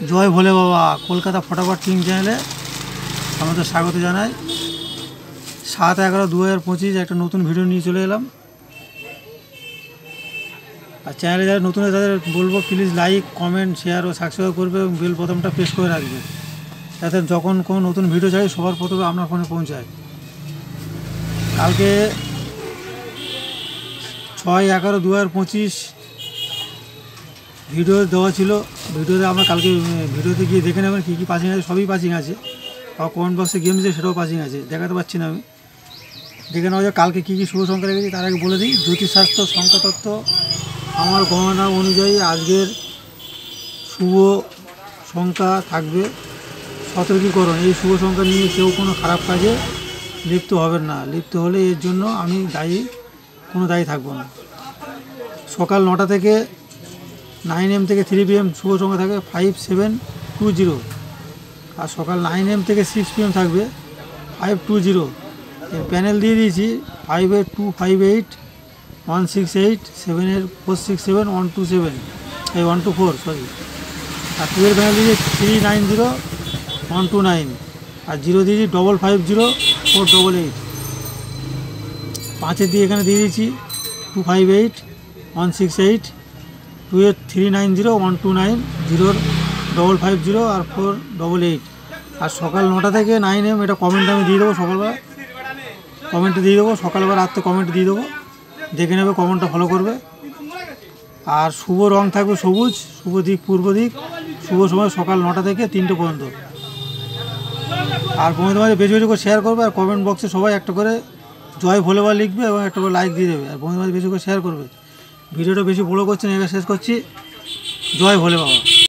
জয় ভোলে বাবা কলকাতা ফটাফট কিং চ্যানেলে আমাদের স্বাগত জানাই। 7/11/2025 একটা নতুন ভিডিও নিয়ে চলে এলাম। আর চ্যানেলে যারা নতুন তাদের বলবো প্লিজ লাইক কমেন্ট শেয়ার ও সাবস্ক্রাইব করবে এবং বেল বোতামটা প্রেস করে রাখবে, যাতে যখন কোনো নতুন ভিডিও চাই সবার প্রথমে আপনার ফোনে পৌঁছায়। কালকে 6/11/2025 ভিডিও দেওয়া ছিল। ভিডিওতে আমরা কালকে ভিডিওতে গিয়ে দেখে নেবেন কী কী পাসিং আছে। সবই পাসিং আছে, আর কমেন্ট বক্সে গেমস সেটাও পাসিং আছে, দেখাতে পারছি না আমি। দেখে নেওয়া যায় কালকে কী কী শুভ সংখ্যা রেখেছি। তার আগে বলে দিই, জ্যোতিষশাস্ত্র সংখ্যাতত্ত্ব আমার গণনা অনুযায়ী আজকের শুভ সংখ্যা থাকবে সতর্কীকরণ। এই শুভ সংখ্যা নিয়ে কেউ কোনো খারাপ কাজে লিপ্ত হবেন না, লিপ্ত হলে এর জন্য আমি কোনো দায়ী থাকবো না। সকাল 9টা থেকে 9 AM থেকে 3 PM শুভ সংখ্যা থাকবে 5720, আর সকাল 9 AM থেকে 6 PM থাকবে 520। এর প্যানেল দিয়ে দিয়েছি 582581687467 এই 124 সরি, আর 2 এর প্যানেল দিয়েছি 390129, আর 0 দিয়েছি 550488। 5 দিয়ে এখানে দিয়ে দিয়েছি 258168, 2 এর 390129, 0 550 আর 488। আর সকাল 9টা থেকে 9 AM এটা কমেন্ট আমি দিয়ে দেবো, সকালবেলা কমেন্টে দিয়ে দেবো, সকালবেলা রাত্রে কমেন্ট দিয়ে দেবো, দেখে নেবে, কমেন্টটা ফলো করবে। আর শুভ রং থাকবে সবুজ, শুভ দিক পূর্ব দিক, শুভ সময় সকাল 9টা থেকে 3টে পর্যন্ত। আর বন্ধুদের মাঝে বেশি বেশি করে শেয়ার করবে, আর কমেন্ট বক্সে সবাই একটা করে জয় ভোলে বাবা লিখবে এবং একটা করে লাইক দিয়ে দেবে, আর বন্ধুদের মাঝে বেশি করে শেয়ার করবে। ভিডিওটা বেশি বড় করছে না, এবার শেষ করছি। জয় ভোলে বাবা।